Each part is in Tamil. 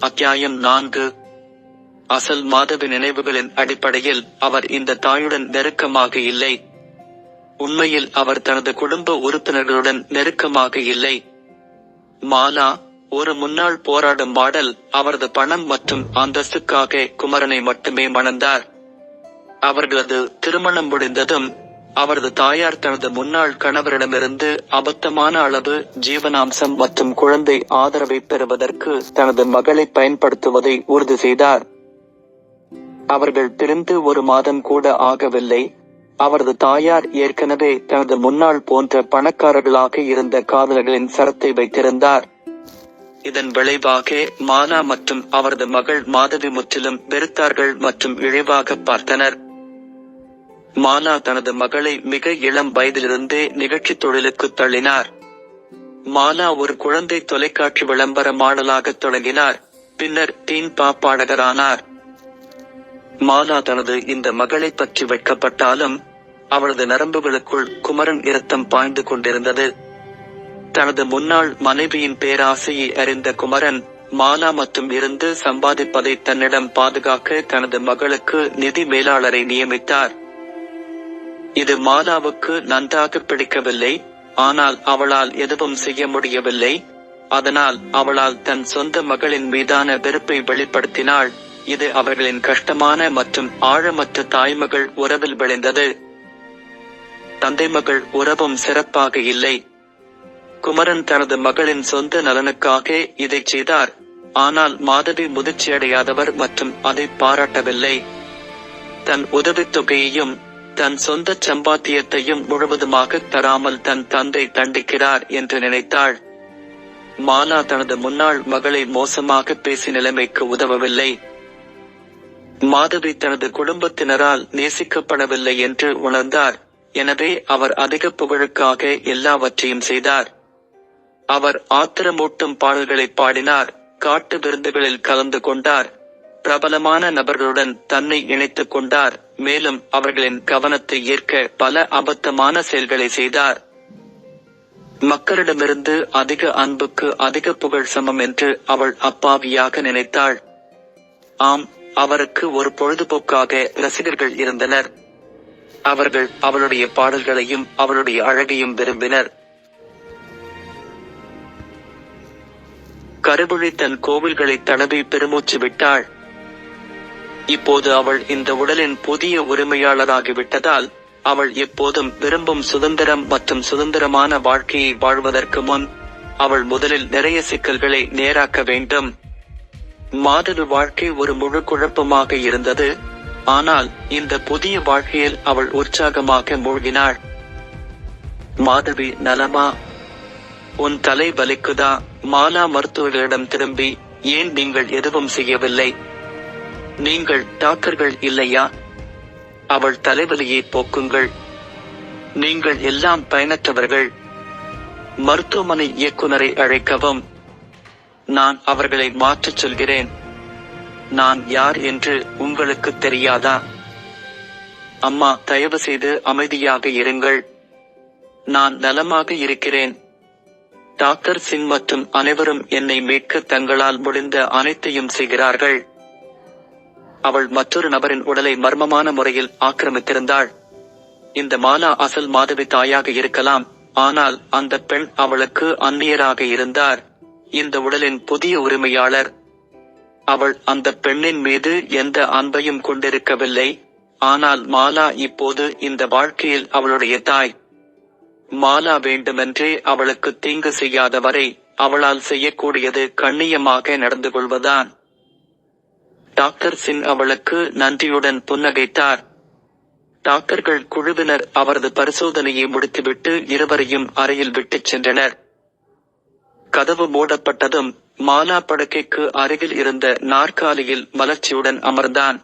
அத்தியாயம் 4. அசல் மாதவி நினைவுகளின் அடிப்படையில் அவர் இந்த தாயுடன் நெருக்கமாக இல்லை. உண்மையில் அவர் தனது குடும்ப உறுப்பினர்களுடன் நெருக்கமாக இல்லை. மாலா, ஒரு முன்னாள் போராடும் மாடல், அவரது பணம் மற்றும் அந்தஸ்துக்காக குமரனை மட்டுமே மணந்தார். அவர்களது திருமணம் முடிந்ததும் அவரது தாயார் தனது முன்னாள் கணவரிடமிருந்து அபத்தமான அளவு ஜீவனாம்சம் மற்றும் குழந்தை ஆதரவை பெறுவதற்கு தனது மகளை பயன்படுத்துவதை உறுதி செய்தார். அவர்கள் பிரிந்து 1 மாதம் கூட ஆகவில்லை. அவரது தாயார் ஏற்கனவே தனது முன்னாள் போன்ற பணக்காரர்களாக இருந்த காதலர்களின் சரத்தை வைத்திருந்தார். இதன் விளைவாக மாலா மற்றும் அவரது மகள் மாதவி முற்றிலும் வெறுத்தார்கள் மற்றும் இழிவாக பார்த்தனர். மாலா தனது மகளை மிக இளம் வயதிலிருந்தே நிகழ்ச்சி தொழிலுக்கு தள்ளினார். மாலா ஒரு குழந்தை தொலைக்காட்சி விளம்பர மாடலாக தொடங்கினார், பின்னர் டீன் பாப் பாடகரானார். மாலா தனது இந்த மகளை பற்றி வெட்கப்பட்டாலும் அவளது நரம்புகளுக்குள் குமரன் இரத்தம் பாய்ந்து கொண்டிருந்தது. தனது முன்னாள் மனைவியின் பேராசையை அறிந்த குமரன், மாலா மற்றும் இருந்து சம்பாதிப்பதை தன்னிடம் பாதுகாக்க தனது மகளுக்கு நிதி மேலாளரை நியமித்தார். இது மாலாவுக்கு நன்றாக பிடிக்கவில்லை, ஆனால் அவளால் எதுவும் செய்ய முடியவில்லை. அதனால் அவளால் தன் சொந்த மகளின் மீதான வெறுப்பை வெளிப்படுத்தினாள். இது அவர்களின் கஷ்டமான மற்றும் ஆழமற்ற தாய்மகள் உறவில் விளைந்தது. தந்தை மகள் உறவும் சிறப்பாக இல்லை. குமரன் தனது மகளின் சொந்த நலனுக்காக இதை செய்தார், ஆனால் மாதவி முதிர்ச்சியடையாதவர் மற்றும் அதை பாராட்டவில்லை. தன் உதவித்தொகையையும் தன் சொந்த சம்பாத்தியத்தையும் முழுவதுமாக தராமல் தன் தந்தை தண்டிக்கிறார் என்று நினைத்தாள். மாலா தனது முன்னாள் மகளை மோசமாக பேசி நிலைமைக்கு உதவவில்லை. மாதவி தனது குடும்பத்தினரால் நேசிக்கப்படவில்லை என்று உணர்ந்தார். எனவே அவர் அதிக புகழுக்காக எல்லாவற்றையும் செய்தார். அவர் ஆத்திரமூட்டும் பாடல்களை பாடினார், காட்டு விருந்துகளில் கலந்து கொண்டார், பிரபலமான நபர்களுடன் தன்னை இணைத்துக் கொண்டார், மேலும் அவர்களின் கவனத்தை ஈர்க்க பல அபத்தமான செயல்களை செய்தார். மக்களிடமிருந்து அதிக அன்புக்கு அதிக புகழ் சமம் என்று அவள் அப்பாவியாக நினைத்தாள். ஆம், அவருக்கு ஒரு பொழுதுபோக்காக ரசிகர்கள் இருந்தனர். அவர்கள் அவளுடைய பாடல்களையும் அவளுடைய அழகையும் விரும்பினர். கருவழி தன் கோவில்களை தடவி பெருமூச்சு விட்டாள். இப்போது அவள் இந்த உடலின் புதிய உரிமையாளராகிவிட்டதால் அவள் எப்போதும் விரும்பும் சுதந்திரம் மற்றும் சுதந்திரமான வாழ்க்கையை வாழ்வதற்கு முன் அவள் முதலில் நிறைய சிக்கல்களை நேராக்க வேண்டும். மாதவி வாழ்க்கை ஒரு முழு குழப்பமாக இருந்தது, ஆனால் இந்த புதிய வாழ்க்கையில் அவள் உற்சாகமாக மூழ்கினாள். மாதவி நலமா? உன் தலை வலிக்குதா? மாலா மருத்துவர்களிடம் திரும்பி, ஏன் நீங்கள் எதுவும் செய்யவில்லை? நீங்கள் டாக்டர்கள் இல்லையா? அவள் தலைவலியை போக்குங்கள். நீங்கள் எல்லாம் பயனற்றவர்கள். மருத்துவமனை இயக்குனரை அழைக்கவும். நான் அவர்களை மாற்றச் சொல்கிறேன். நான் யார் என்று உங்களுக்கு தெரியாதா? அம்மா, தயவு செய்து அமைதியாக இருங்கள். நான் நலமாக இருக்கிறேன். டாக்டர் சிங் மற்றும் அனைவரும் என்னை மீட்க தங்களால் முடிந்த அனைத்தையும் செய்கிறார்கள். அவள் மற்றொரு நபரின் உடலை மர்மமான முறையில் ஆக்கிரமித்திருந்தாள். இந்த மாலா அசல் மாதவி தாயாக இருக்கலாம், ஆனால் அந்த பெண் அவளுக்கு அந்நியராக இருந்தார். இந்த உடலின் புதிய உரிமையாளர். அவள் அந்த பெண்ணின் மீது எந்த அன்பையும் கொண்டிருக்கவில்லை, ஆனால் மாலா இப்போது இந்த வாழ்க்கையில் அவளுடைய தாய். மாலா வேண்டுமென்றே அவளுக்கு தீங்கு செய்யாத வரை அவளால் செய்யக்கூடியது கண்ணியமாக நடந்து கொள்வதான். டாக்டர் சிங் அவளுக்கு நன்றியுடன் புன்னகைத்தார். டாக்டர்கள் குழுவினர் அவரது பரிசோதனையை முடித்துவிட்டு இருவரையும் அறையில் விட்டுச் சென்றனர். கதவு மூடப்பட்டதும் மாலா படுக்கைக்கு அருகில் இருந்த நாற்காலியில் மலர்ச்சியுடன் அமர்ந்தான்.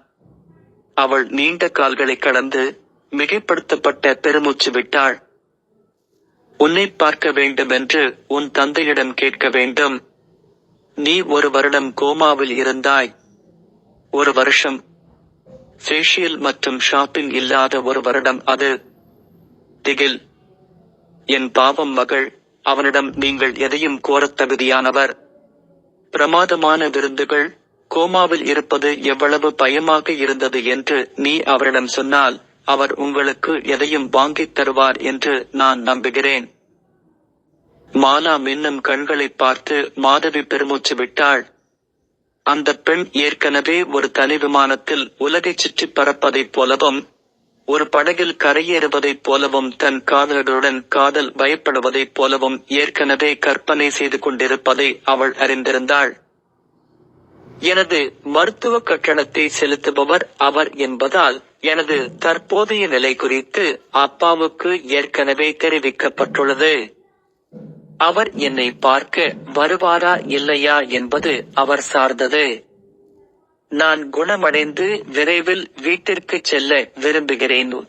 அவள் நீண்ட கால்களை கடந்து மிகைப்படுத்தப்பட்ட பெருமூச்சு விட்டாள். உன்னை பார்க்க வேண்டும் என்று உன் தந்தையிடம் கேட்க வேண்டும். நீ 1 வருடம் கோமாவில் இருந்தாய். 1 வருஷம். ஃபேஷியல் மற்றும் ஷாப்பிங் இல்லாத 1 வருடம் அது. திகில். என் பாவம் மகள், அவனிடம் நீங்கள் எதையும் கோரத் தகுதியானவர். பிரமாதமான விருந்துகள், கோமாவில் இருப்பது எவ்வளவு பயமாக இருந்தது என்று நீ அவரிடம் சொன்னால், அவர் உங்களுக்கு எதையும் வாங்கித் தருவார் என்று நான் நம்புகிறேன். மாலா மின்னும் கண்களைப் பார்த்து மாதவி பெருமூச்சு விட்டாள். அந்த பெண் ஏற்கனவே ஒரு தனி விமானத்தில் உலகைச் சுற்றிப் பறப்பதைப் போலவும், ஒரு படகில் கரையேறுவதைப் போலவும், தன் காதலருடன் காதல் பயப்படுவதைப் போலவும் ஏற்கனவே கற்பனை செய்து கொண்டிருப்பதை அவள் அறிந்திருந்தாள். எனது மருத்துவ கட்டணத்தை செலுத்துபவர் அவர் என்பதால், எனது தற்போதைய நிலை குறித்து அப்பாவுக்கு ஏற்கனவே தெரிவிக்கப்பட்டுள்ளது. அவர் என்னை பார்க்க வருவாரா இல்லையா என்பது அவர் சார்ந்தது. நான் குணமடைந்து விரைவில் வீட்டிற்குச் செல்ல விரும்புகிறேன்.